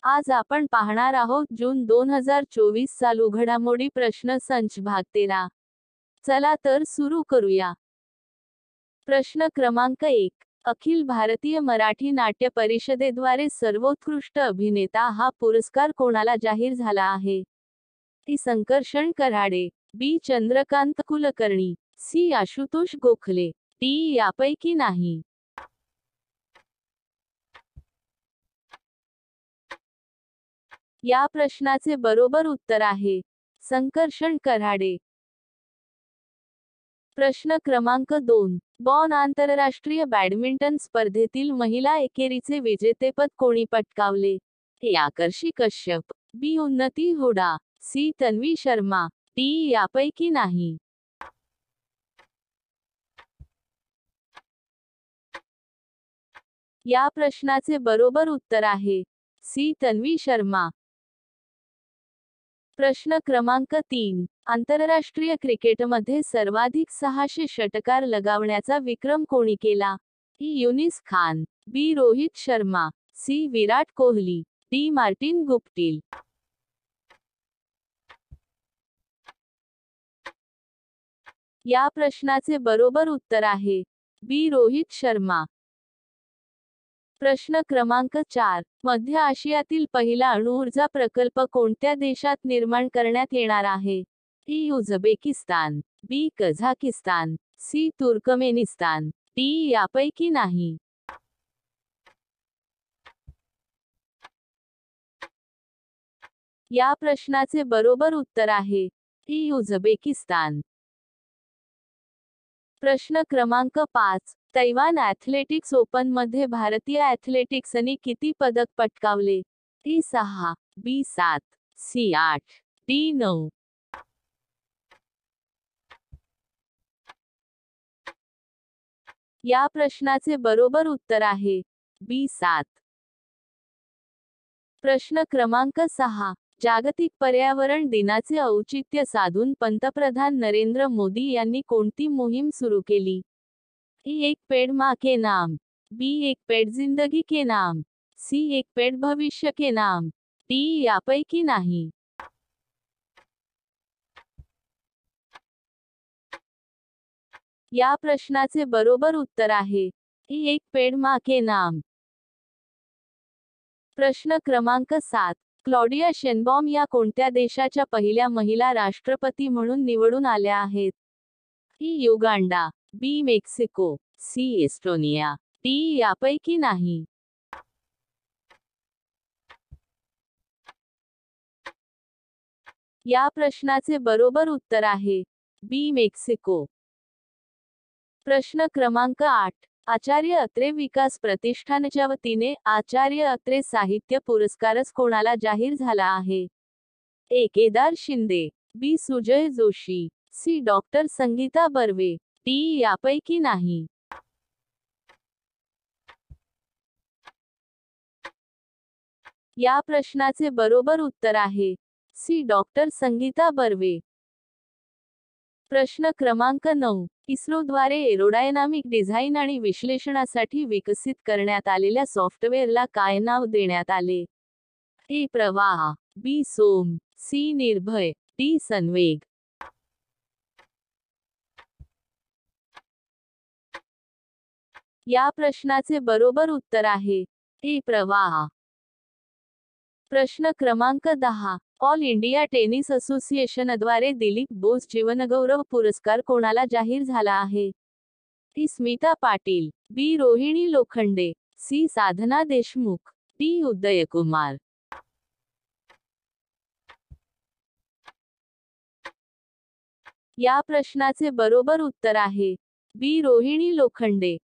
आज आपण पाहणार आहोत जून 2024 चालू घडामोडी प्रश्न संच भाग 13. चला तर सुरू करूया. प्रश्न क्रमांक 1. अखिल भारतीय मराठी नाट्य परिषदेद्वारे सर्वोत्कृष्ट अभिनेता हा पुरस्कार कोणाला जाहीर झाला आहे? टी. संकर्षण कऱ्हाडे, बी. चंद्रकांत कुलकर्णी, सी. आशुतोष गोखले, डी. यापैकी नाही. या प्रश्नाचे बरोबर उत्तर आहे संकर्षण कऱ्हाडे. प्रश्न क्रमांक 2. बॉन आंतरराष्ट्रीय बॅडमिंटन स्पर्धेतील महिला एकेरीचे विजेतेपद कोणी पटकावले? ए. आकर्षी कश्यप, बी. उन्नती हुडा, सी. तन्वी शर्मा, डी. यापैकी नाही. या प्रश्नाचे बरोबर उत्तर आहे सी. तन्वी शर्मा. प्रश्न क्रमांक 3. आंतरराष्ट्रीय क्रिकेटमध्ये सर्वाधिक 600 षटकार लगावण्याचा विक्रम कोणी केला? ई. युनिस खान, बी. Rohit Sharma, C. Virat Kohli, D. Martin Guptill. या प्रश्नाचे बरोबर उत्तर आहे बी. रोहित शर्मा. प्रश्न क्रमांक 4. मध्य आशियातील पहिला अणुऊर्जा प्रकल्प कोणत्या देशात निर्माण करण्यात येणार आहे? ई. उझबेकिस्तान, बी. कझाकिस्तान, सी. Turkmenistan, D. यापैकी नाही. या प्रश्नाचे बरोबर उत्तर आहे ई. उझबेकिस्तान. प्रश्न क्रमांक 5. तैवान ॲथलेटिक्स ओपन मध्ये भारतीय ॲथलेटिक्सनी किती पदक पटकावले? टी. 6, बी. 7, सी. 8, डी. 9. या प्रश्नाचे बरोबर उत्तर आहे बी. 7. प्रश्न क्रमांक 6. जागतिक पर्यावरण दिनाचे औचित्य साधून पंतप्रधान नरेंद्र मोदी यांनी कोणती मोहीम सुरू केली? ई. एक पेड़ माँ के नाम, बी. एक पेड़ जिंदगी के नाम, सी. एक पेड़ भविष्य के नाम, डी. यापैकी नाही. या प्रश्नाचे बरोबर उत्तर आहे ई. एक पेड़ माँ के नाम. प्रश्न क्रमांक 7. क्लॉडिया शेनबॉम या कोणत्या देशाच्या पहिल्या महिला राष्ट्रपती म्हणून निवडून आल्या आहेत? E. Uganda, B. Mexico, C. Estonia, D. यापैकी नाही. या प्रश्नाचे बरोबर उत्तर आहे बी. मेक्सिको. प्रश्न क्रमांक 8. आचार्य अत्रे विकास प्रतिष्ठानच्या वतीने आचार्य अत्रे साहित्य पुरस्कारच कोणाला जाहीर झाला आहे? A. Kedar Shinde, B. Sujay Joshi, C. Doctor Sangeeta Barve, D. यापैकी नाही. या प्रश्नाचे बरोबर उत्तर आहे सी. डॉक्टर संगीता बर्वे. प्रश्न क्रमांक 9. इस्रोद्वारे एरोडायनामिक डिझाइन आणि विश्लेषणासाठी विकसित करण्यात आलेल्या सॉफ्टवेअरला काय नाव देण्यात आले? ए. प्रवाह, बी. सोम, सी. निर्भय, डी. संवेग. या प्रश्नाचे बरोबर उत्तर आहे ए. प्रवाह. प्रश्न क्रमांक 10. ऑल इंडिया टेनिस असोसिएशनद्वारे दिलीप बोस जीवनगौरव पुरस्कार कोणाला जाहीर झाला आहे? T. Smita Patil, B. Rohini Lokhande, C. Sadhana Deshmukh, D. Udaykumar. या प्रश्नाचे बरोबर उत्तर आहे बी. रोहिणी लोखंडे.